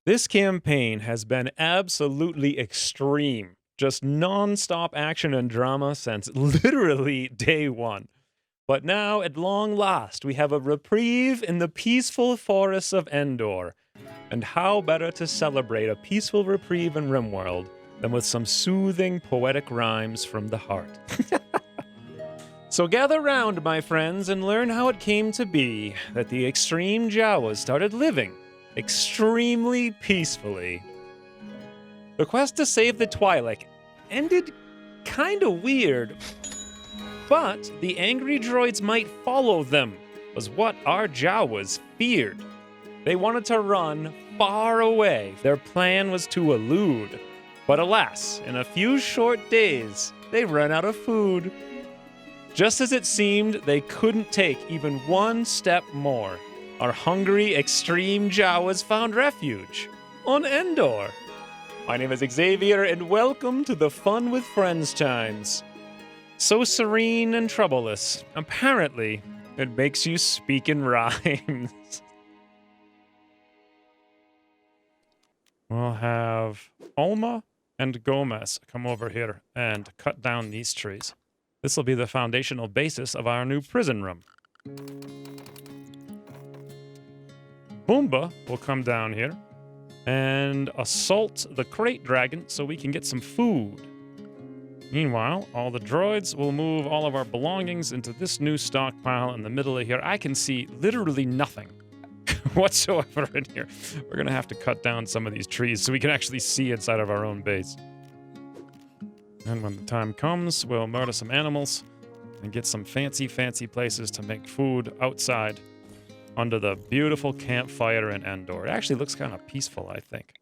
This campaign has been absolutely extreme. Just non-stop action and drama since literally day one. But now, at long last, we have a reprieve in the peaceful forests of Endor. And how better to celebrate a peaceful reprieve in Rimworld than with some soothing poetic rhymes from the heart. So gather round, my friends, and learn how it came to be that the extreme Jawas started living extremely peacefully. The quest to save the Twi'lek ended kinda weird, but the angry droids might follow them, was what our Jawas feared. They wanted to run far away. Their plan was to elude. But alas, in a few short days, they ran out of food. Just as it seemed they couldn't take even one step more, our hungry, extreme Jawas found refuge on Endor. My name is Xavier, and welcome to the Fun with Friends times. So serene and troubleless, apparently, it makes you speak in rhymes. We'll have Alma and Gomez come over here and cut down these trees. This will be the foundational basis of our new prison room. Boomba will come down here and assault the crate dragon so we can get some food. Meanwhile, all the droids will move all of our belongings into this new stockpile in the middle of here. I can see literally nothing whatsoever in here. We're going to have to cut down some of these trees so we can actually see inside of our own base. And when the time comes, we'll murder some animals and get some fancy places to make food outside under the beautiful campfire in Endor. It actually looks kind of peaceful, I think.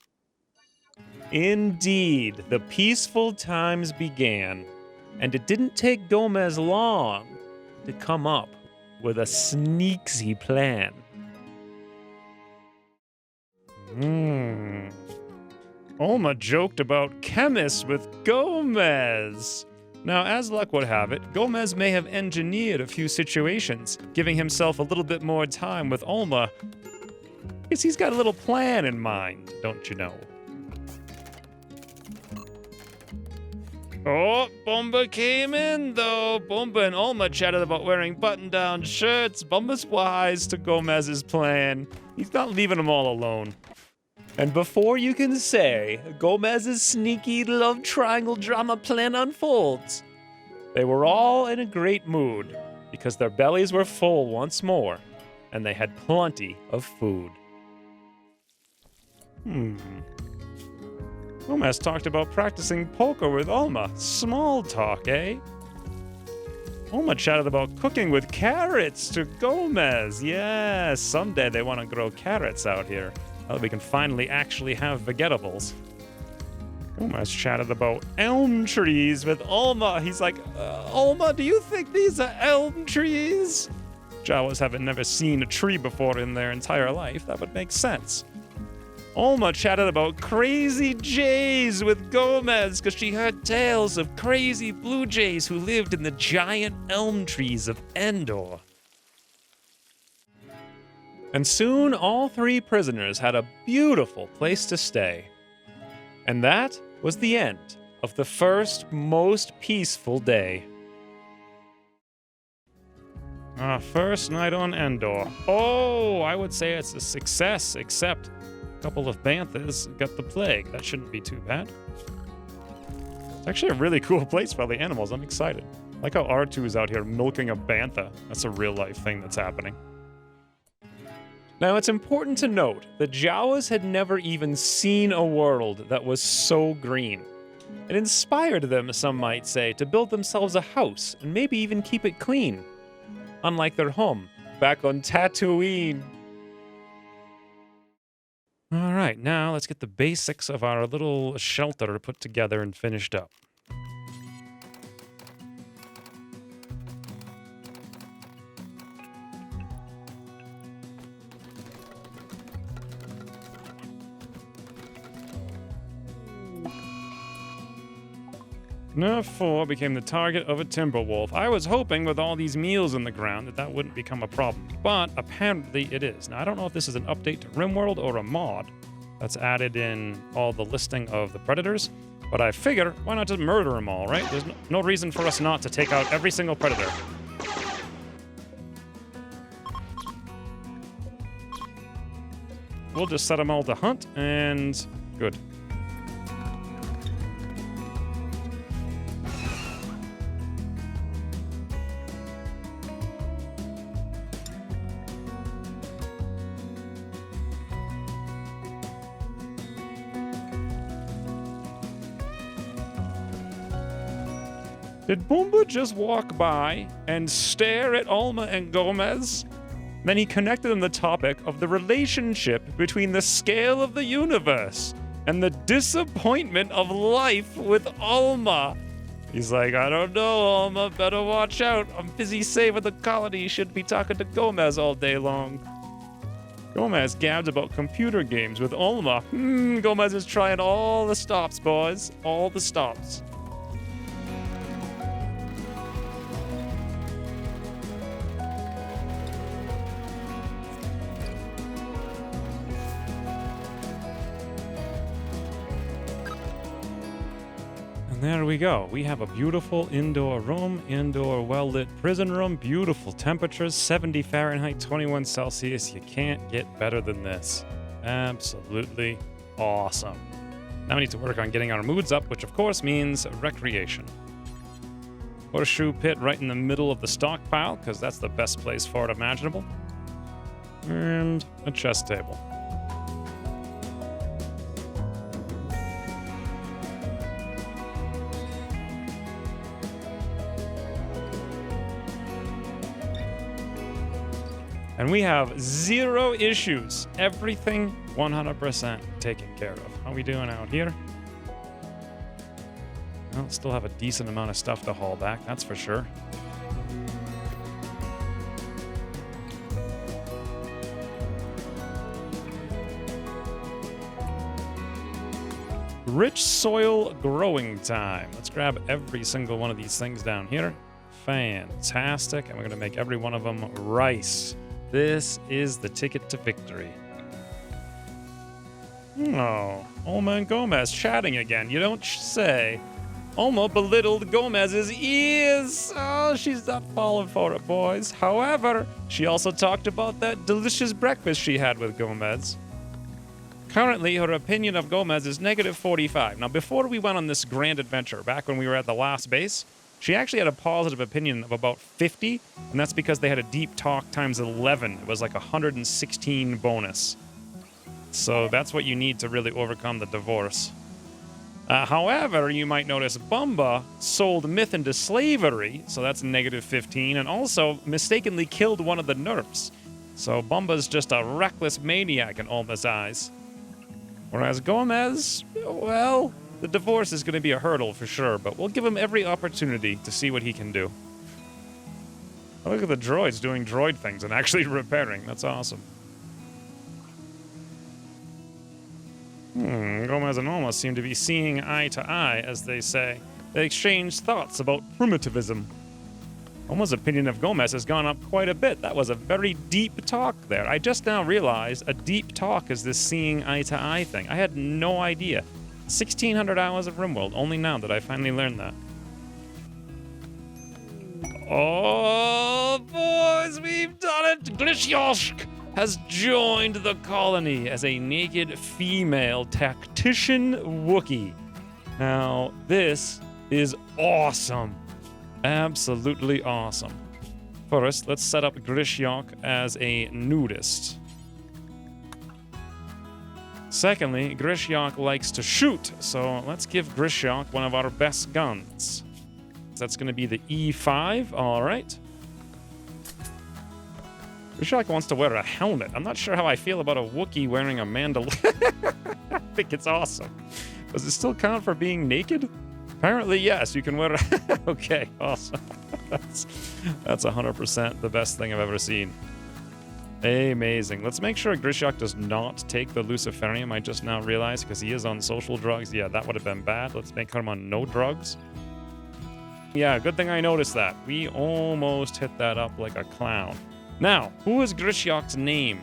Indeed, the peaceful times began, and it didn't take Gomez long to come up with a sneaky plan. Alma joked about chemists with Gomez. Now, as luck would have it, Gomez may have engineered a few situations, giving himself a little bit more time with Alma, because he's got a little plan in mind, don't you know? Oh, Bomba came in, though. Bomba and Alma chatted about wearing button-down shirts. Bomba's wise to Gomez's plan. He's not leaving them all alone. And before you can say Gomez's sneaky love triangle drama plan unfolds, they were all in a great mood because their bellies were full once more, and they had plenty of food. Gomez talked about practicing poker with Alma. Small talk, eh? Alma chatted about cooking with carrots to Gomez. Yes, someday they want to grow carrots out here. Now that we can finally actually have vegetables. Gomez chatted about elm trees with Alma. He's like, Alma, do you think these are elm trees? Jawas haven't never seen a tree before in their entire life. That would make sense. Alma chatted about crazy jays with Gomez because she heard tales of crazy blue jays who lived in the giant elm trees of Endor. And soon all three prisoners had a beautiful place to stay. And that was the end of the first most peaceful day. Our first night on Endor. Oh, I would say it's a success, except a couple of banthas got the plague. That shouldn't be too bad. It's actually a really cool place for all the animals. I'm excited. I like how R2 is out here milking a bantha. That's a real life thing that's happening. Now, it's important to note that Jawas had never even seen a world that was so green. It inspired them, some might say, to build themselves a house and maybe even keep it clean. Unlike their home, back on Tatooine. All right, now let's get the basics of our little shelter put together and finished up. Nerf 4 became the target of a timber wolf. I was hoping with all these meals in the ground that wouldn't become a problem, but apparently it is. Now, I don't know if this is an update to Rimworld or a mod, That's added in all the listing of the predators. But I figure, why not just murder them all, right? There's no reason for us not to take out every single predator. We'll just set them all to hunt, and good. Did Boomba just walk by and stare at Alma and Gomez? Then he connected on the topic of the relationship between the scale of the universe and the disappointment of life with Alma. He's like, I don't know, Alma, better watch out. I'm busy saving the colony. Should be talking to Gomez all day long. Gomez gabs about computer games with Alma. Gomez is trying all the stops, boys. All the stops. And there we go. We have a beautiful indoor room, indoor well-lit prison room, beautiful temperatures, 70 Fahrenheit, 21 Celsius. You can't get better than this. Absolutely awesome. Now we need to work on getting our moods up, which of course means recreation. Horseshoe pit right in the middle of the stockpile, because that's the best place for it imaginable. And a chess table. And we have 0 issues. Everything 100% taken care of. How we doing out here? Well, still have a decent amount of stuff to haul back, that's for sure. Rich soil growing time. Let's grab every single one of these things down here. Fantastic. And we're going to make every one of them rice. This is the ticket to victory. Oh, Alma and Gomez chatting again. You don't say. Alma belittled Gomez's ears. Oh, she's not falling for it, boys. However, she also talked about that delicious breakfast she had with Gomez. Currently, her opinion of Gomez is -45. Now, before we went on this grand adventure, back when we were at the last base, she actually had a positive opinion of about 50, and that's because they had a deep talk times 11. It was like 116 bonus. So that's what you need to really overcome the divorce. However, you might notice Bumba sold Myth into slavery, so that's -15, and also mistakenly killed one of the nerfs. So Bumba's just a reckless maniac in Alma's eyes. Whereas Gomez, well, the divorce is going to be a hurdle for sure, but we'll give him every opportunity to see what he can do. Oh, look at the droids doing droid things and actually repairing. That's awesome. Gomez and Alma seem to be seeing eye to eye, as they say. They exchange thoughts about primitivism. Alma's opinion of Gomez has gone up quite a bit. That was a very deep talk there. I just now realized a deep talk is this seeing eye to eye thing. I had no idea. 1,600 hours of Rimworld, only now that I finally learned that. Oh, boys, we've done it! Glishyoshk has joined the colony as a naked female tactician Wookiee. Now, this is awesome. Absolutely awesome. First, let's set up Grishyok as a nudist. Secondly, Grishyok likes to shoot, so let's give Grishyok one of our best guns. That's going to be the E5, all right. Grishyok wants to wear a helmet. I'm not sure how I feel about a Wookiee wearing a mandolin. I think it's awesome. Does it still count for being naked? Apparently, yes, you can wear a... Okay, awesome. That's 100% the best thing I've ever seen. Amazing. Let's make sure Grishyok does not take the Luciferium, I just now realized, because he is on social drugs. Yeah, that would have been bad. Let's make him on no drugs. Yeah, good thing I noticed that. We almost hit that up like a clown. Now, who is Grishyok's name?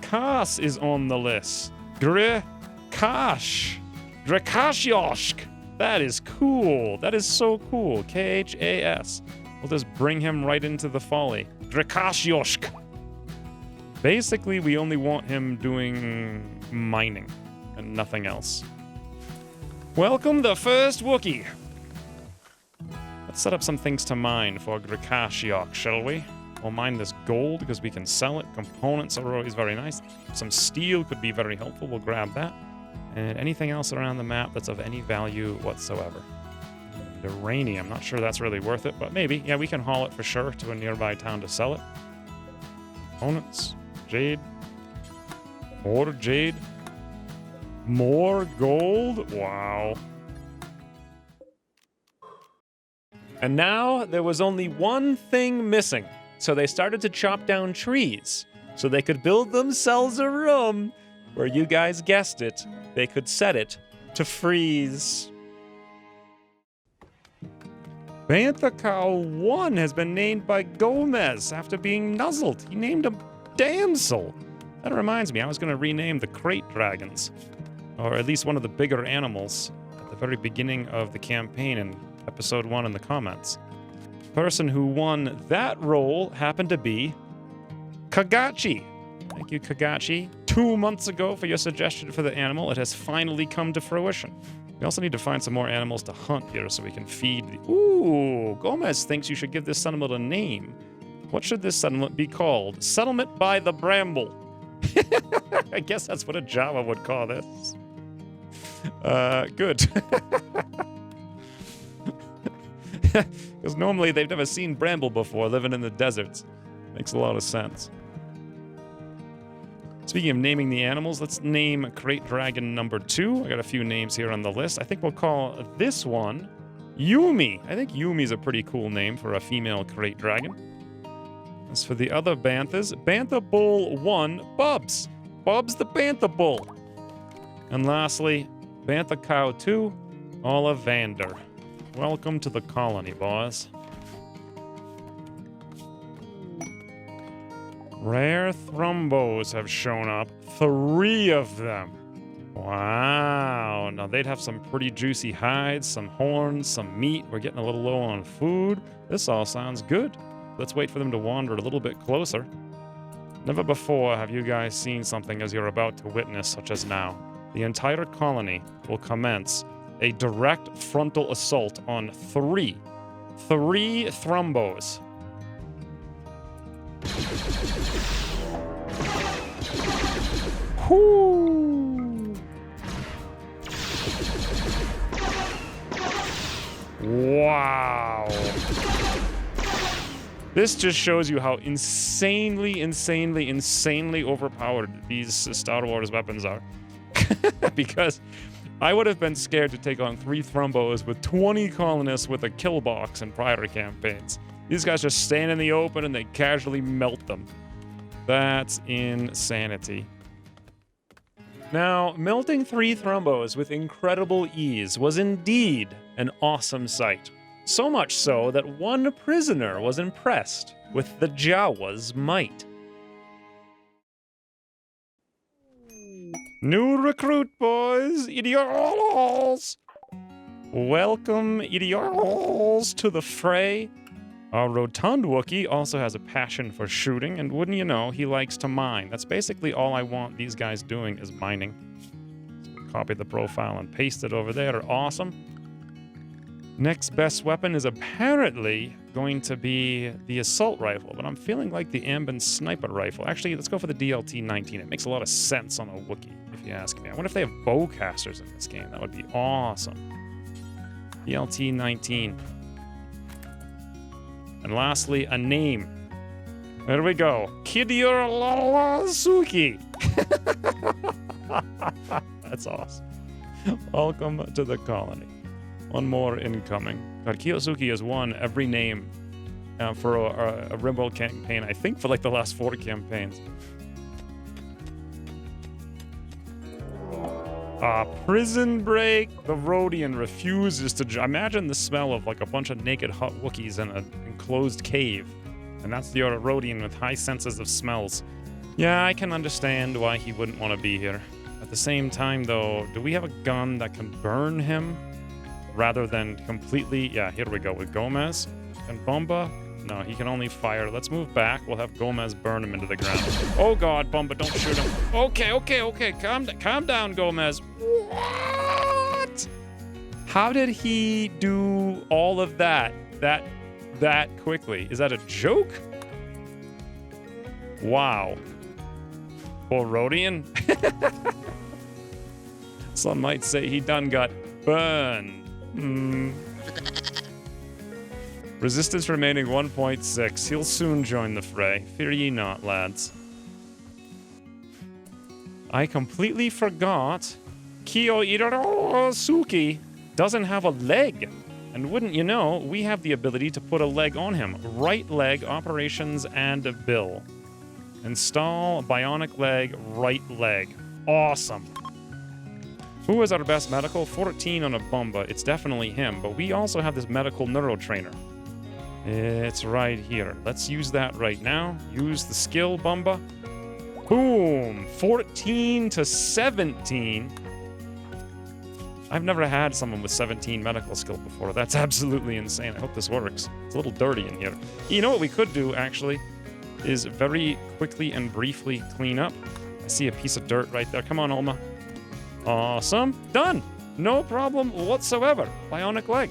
Cass is on the list. Drakashyoshk. That is cool. That is so cool. Khas. We'll just bring him right into the folly. Drakashyoshk. Basically, we only want him doing mining and nothing else. Welcome the first Wookiee. Let's set up some things to mine for Drakashyoshk, shall we? We'll mine this gold because we can sell it. Components are always very nice. Some steel could be very helpful. We'll grab that. And anything else around the map that's of any value whatsoever. Uranium. Not sure that's really worth it, but maybe. Yeah, we can haul it for sure to a nearby town to sell it. Components. Jade. More jade. More gold. Wow. And now there was only one thing missing. So they started to chop down trees so they could build themselves a room where, you guys guessed it, they could set it to freeze. Bantha Cow 1 has been named by Gomez after being nuzzled. He named him Damsel. That reminds me, I was going to rename the crate dragons, or at least one of the bigger animals, at the very beginning of the campaign in episode 1 in the comments. Person who won that role happened to be Kagachi. Thank you, Kagachi. 2 months ago for your suggestion for the animal. It has finally come to fruition. We also need to find some more animals to hunt here so we can feed the... Ooh, Gomez thinks you should give this settlement a name. What should this settlement be called? Settlement by the Bramble. I guess that's what a Jawa would call this. Good. Because normally they've never seen bramble before, living in the deserts. Makes a lot of sense. Speaking of naming the animals, let's name Crate Dragon number 2. I got a few names here on the list. I think we'll call this one Yumi. I think Yumi's a pretty cool name for a female Crate Dragon. As for the other Banthas, Bantha Bull 1, Bubs. Bubs the Bantha Bull. And lastly, Bantha Cow 2, Ollivander. Welcome to the colony, boys. Rare Thrumbos have shown up. 3 of them. Wow. Now they'd have some pretty juicy hides, some horns, some meat. We're getting a little low on food. This all sounds good. Let's wait for them to wander a little bit closer. Never before have you guys seen something as you're about to witness, such as now. The entire colony will commence a direct frontal assault on 3 Thrumbos. Whoo! Wow. This just shows you how insanely overpowered these Star Wars weapons are. Because I would have been scared to take on 3 Thrumbos with 20 colonists with a kill box in prior campaigns. These guys just stand in the open and they casually melt them. That's insanity. Now, melting 3 Thrumbos with incredible ease was indeed an awesome sight. So much so that one prisoner was impressed with the Jawas' might. New recruit, boys! Idiols! Welcome, idiols, to the fray. Our rotund Wookiee also has a passion for shooting, and wouldn't you know, he likes to mine. That's basically all I want these guys doing is mining. So copy the profile and paste it over there. Awesome. Next best weapon is apparently going to be the assault rifle, but I'm feeling like the Ambin sniper rifle. Actually, let's go for the DLT-19. It makes a lot of sense on a Wookiee, if you ask me. I wonder if they have bowcasters in this game. That would be awesome. DLT-19. And lastly, a name. There we go. Kidiorasuki. That's awesome. Welcome to the colony. One more incoming. God, Kiyosuke has won every name for a Rimworld campaign, I think for like the last 4 campaigns. Prison break. The Rodian refuses to... Imagine the smell of like a bunch of naked hot Wookiees in an enclosed cave. And that's the Rodian with high senses of smells. Yeah, I can understand why he wouldn't want to be here. At the same time, though, do we have a gun that can burn him rather than completely... Yeah, here we go with Gomez. And Bomba? No, he can only fire. Let's move back. We'll have Gomez burn him into the ground. Oh, God, Bomba, don't shoot him. Okay. Calm down, Gomez. What? How did he do all of that quickly? Is that a joke? Wow. Poor Rodian. Some might say he done got burned. Resistance remaining 1.6. He'll soon join the fray. Fear ye not, lads. I completely forgot Kyo Suki doesn't have a leg. And wouldn't you know, we have the ability to put a leg on him. Right leg, operations, and a bill. Install bionic leg, right leg. Awesome. Who is our best medical? 14 on a Bomba. It's definitely him, but we also have this medical neurotrainer. It's right here. Let's use that right now. Use the skill, Bomba. Boom! 14 to 17. I've never had someone with 17 medical skill before. That's absolutely insane. I hope this works. It's a little dirty in here. You know what we could do, actually, is very quickly and briefly clean up. I see a piece of dirt right there. Come on, Alma. Awesome. Done. No problem whatsoever. Bionic leg.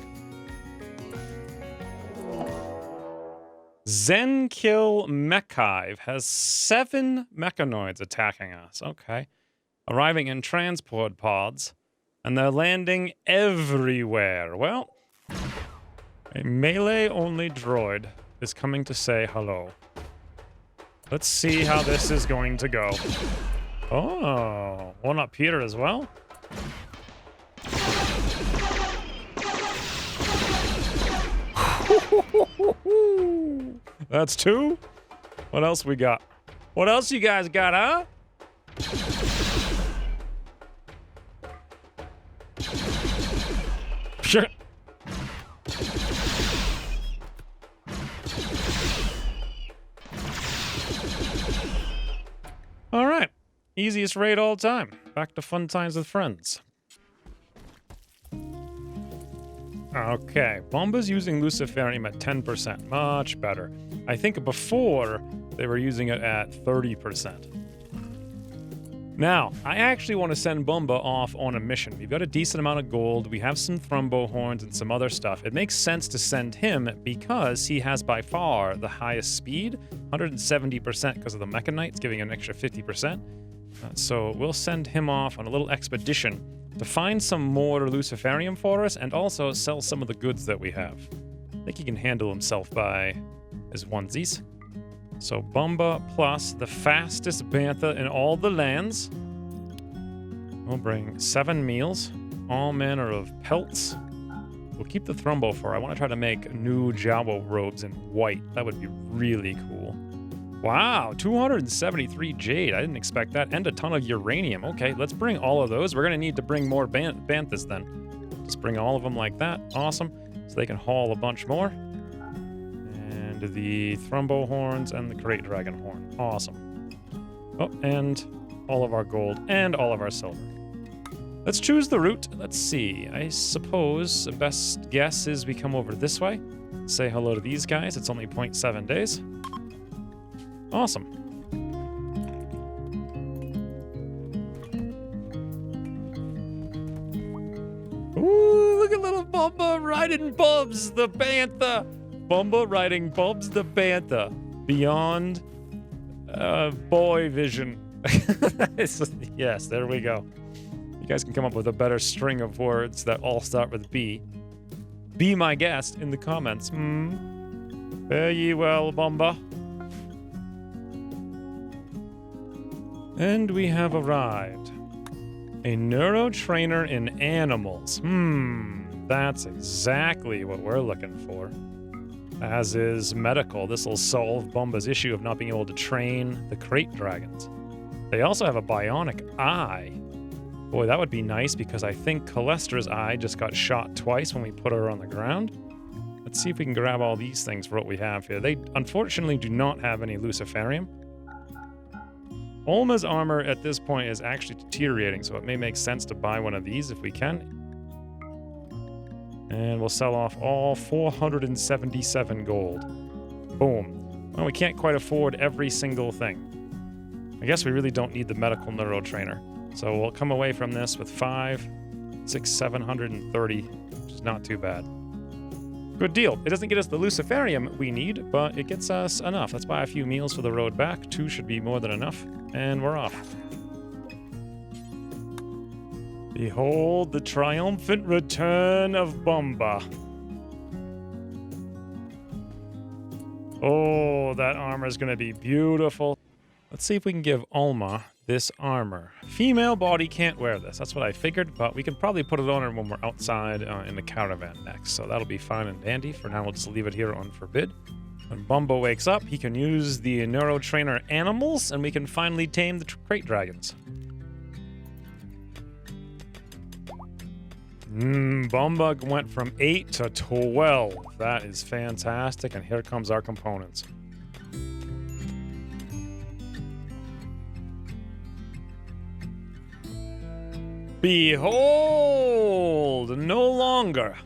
Zenkill Mechive has 7 mechanoids attacking us. Okay. Arriving in transport pods. And they're landing everywhere. Well, a melee-only droid is coming to say hello. Let's see how this is going to go. Oh, one up here as well? That's 2? What else we got? What else you guys got, huh? Sure. All right. Easiest raid all time. Back to fun times with friends. Okay. Bomba's using Luciferium at 10%. Much better. I think before they were using it at 30%. Now, I actually want to send Bomba off on a mission. We've got a decent amount of gold, we have some Thrumbo horns and some other stuff. It makes sense to send him because he has by far the highest speed, 170% because of the Mechanites, giving an extra 50%. So we'll send him off on a little expedition to find some more Luciferium for us and also sell some of the goods that we have. I think he can handle himself by his onesies. So Bomba plus the fastest bantha in all the lands. We'll bring 7 meals, all manner of pelts. We'll keep the Thrumbo for. I want to try to make new Jawa robes in white. That would be really cool. Wow, 273 jade. I didn't expect that. And a ton of uranium. Okay, let's bring all of those. We're going to need to bring more banthas then. Just bring all of them like that. Awesome. So they can haul a bunch more. The Thrumbo horns and the Great Dragon horn. Awesome. Oh, and all of our gold and all of our silver. Let's choose the route. Let's see. I suppose the best guess is we come over this way. Say hello to these guys. It's only 0.7 days. Awesome. Ooh, look at little Bomba riding Bubs, the Bantha. Bomba riding Bubs the Bantha beyond boy vision. Yes, there we go. You guys can come up with a better string of words that all start with B. Be my guest in the comments. Fare ye well, Bomba. And we have arrived. A neurotrainer in animals. That's exactly what we're looking for. As is medical. This will solve Bomba's issue of not being able to train the crate dragons. They also have a bionic eye. Boy, that would be nice because I think Calestra's eye just got shot twice when we put her on the ground. Let's see if we can grab all these things for what we have here. They unfortunately do not have any Luciferium. Olma's armor at this point is actually deteriorating, so it may make sense to buy one of these if we can. And we'll sell off all 477 gold. Boom. Well, we can't quite afford every single thing. I guess we really don't need the medical neurotrainer. So we'll come away from this with 730, which is not too bad. Good deal. It doesn't get us the Luciferium we need, but it gets us enough. Let's buy a few meals for the road back. 2 should be more than enough. And we're off. Behold the triumphant return of Bomba. Oh, that armor is going to be beautiful. Let's see if we can give Olma this armor. Female body can't wear this. That's what I figured, but we can probably put it on her when we're outside in the caravan next. So that'll be fine and dandy. For now, we'll just leave it here on forbid. When Bumbo wakes up, he can use the neurotrainer animals, and we can finally tame the crate dragons. Bumba went from 8 to 12. That is fantastic, and here comes our components. Behold! No longer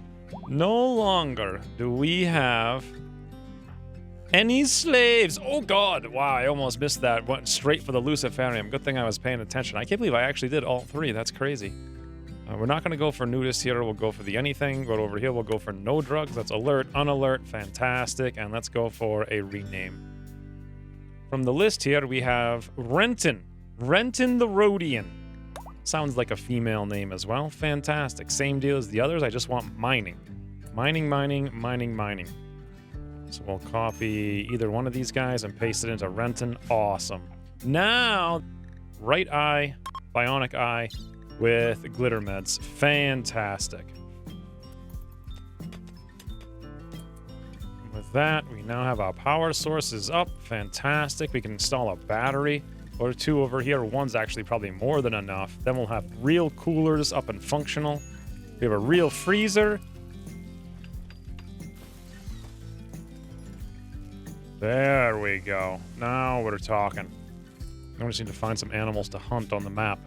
do we have any slaves. Oh god, wow, I almost missed that. Went straight for the Luciferium. Good thing I was paying attention. I can't believe I actually did all 3. That's crazy. We're not going to go for nudist here. We'll go for the anything. Go over here. We'll go for no drugs. That's alert, unalert, fantastic. And let's go for a rename. From the list here, we have Renton. Renton the Rhodian. Sounds like a female name as well. Fantastic. Same deal as the others. I just want mining. Mining, mining, mining, mining. So we'll copy either one of these guys and paste it into Renton. Awesome. Now, right eye, bionic eye with glitter meds. Fantastic. With that, we now have our power sources up. Fantastic. We can install a battery or 2 over here. One's actually probably more than enough. Then we'll have real coolers up and functional. We have a real freezer. There we go. Now we're talking. I just need to find some animals to hunt on the map.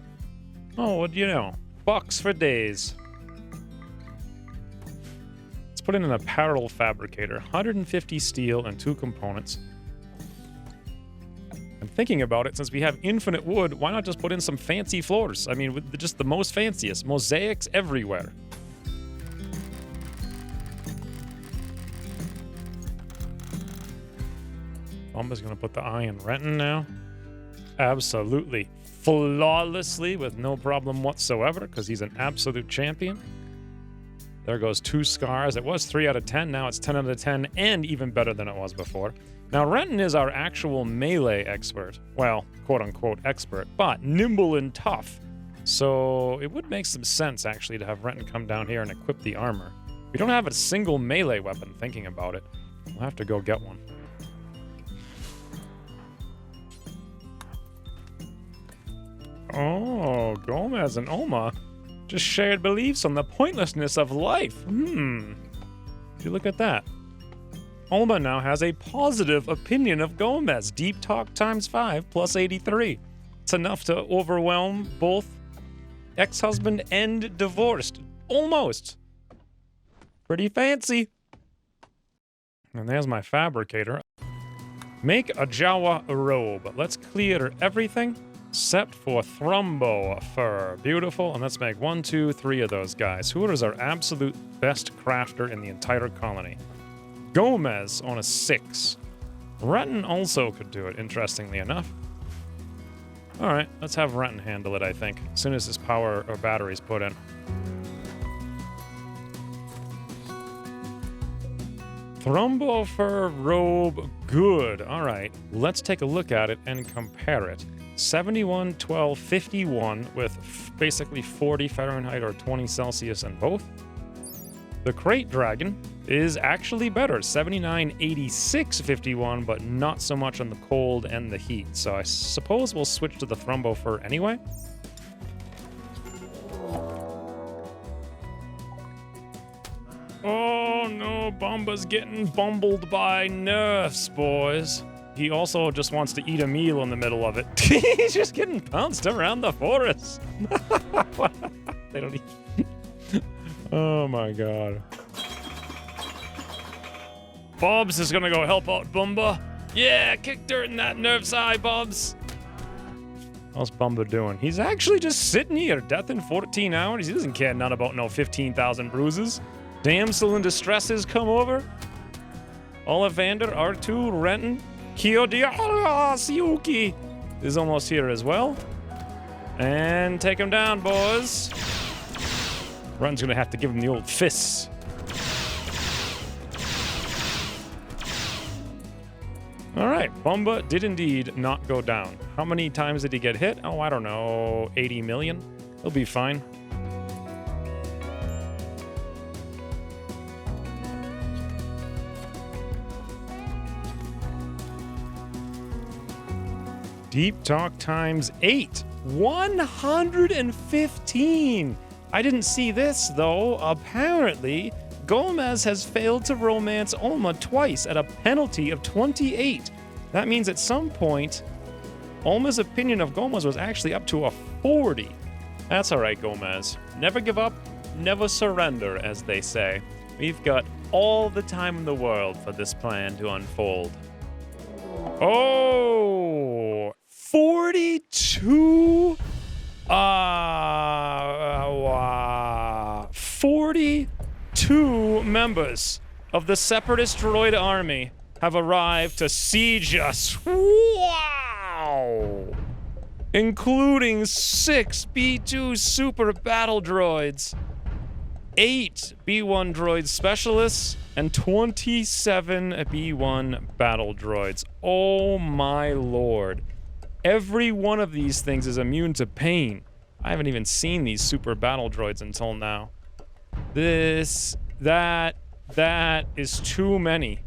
Oh, what do you know? Bucks for days. Let's put in an apparel fabricator. 150 steel and 2 components. I'm thinking about it, since we have infinite wood, why not just put in some fancy floors? I mean, with just the most fanciest. Mosaics everywhere. Bomba's gonna put the eye in Renton now. Absolutely. Flawlessly, with no problem whatsoever, because he's an absolute champion. There goes 2 scars. It was 3 out of 10. Now it's 10 out of 10, and even better than it was before. Now, Renton is our actual melee expert. Well, quote-unquote expert, but nimble and tough. So it would make some sense, actually, to have Renton come down here and equip the armor. We don't have a single melee weapon, thinking about it. We'll have to go get one. Oh, Gomez and Olma just shared beliefs on the pointlessness of life. Did you look at that? Olma now has a positive opinion of Gomez. Deep talk times 5 plus 83. It's enough to overwhelm both ex-husband and divorced. Almost. Pretty fancy. And there's my fabricator. Make a Jawa robe. Let's clear everything except for Thrumbo fur. Beautiful. And let's make 1, 2, 3 of those guys. Who is our absolute best crafter in the entire colony? Gomez on a 6. Renton also could do it, interestingly enough. Alright, let's have Renton handle it, I think, as soon as his power or battery's put in. Thrumbo fur robe, good. Alright, let's take a look at it and compare it. 71, 12, 51 with basically 40 Fahrenheit or 20 Celsius in both. The crate dragon is actually better, 79, 86, 51, but not so much on the cold and the heat. So I suppose we'll switch to the Thrumbo fur anyway. Oh no, Bomba's getting bumbled by nerfs, boys. he also just wants to eat a meal in the middle of it. He's just getting bounced around the forest. They don't eat. Oh my god. Bobs is gonna go help out Bumba. Yeah, kick dirt in that nerf's eye, Bobs. How's Bumba doing? He's actually just sitting here, death in 14 hours. He doesn't care none about no 15,000 bruises. Damsel in distresses come over. Ollivander, R2, Renton, Kyodia, Siuki is almost here as well. And take him down, boys. Renton's gonna have to give him the old fists. Alright, Bumba did indeed not go down. How many times did he get hit? Oh, I don't know, 80 million? He'll be fine. Deep Talk times 8. 115! I didn't see this, though. Apparently, Gomez has failed to romance Alma twice at a penalty of 28. That means at some point, Alma's opinion of Gomez was actually up to a 40. That's alright, Gomez. Never give up, never surrender, as they say. We've got all the time in the world for this plan to unfold. Oh! 42? 42 members of the Separatist droid army have arrived to siege us. Wow! Including 6 B2 super battle droids, 8 B1 droid specialists, and 27 B1 battle droids. Oh my lord. Every one of these things is immune to pain. I haven't even seen these super battle droids until now. That is too many.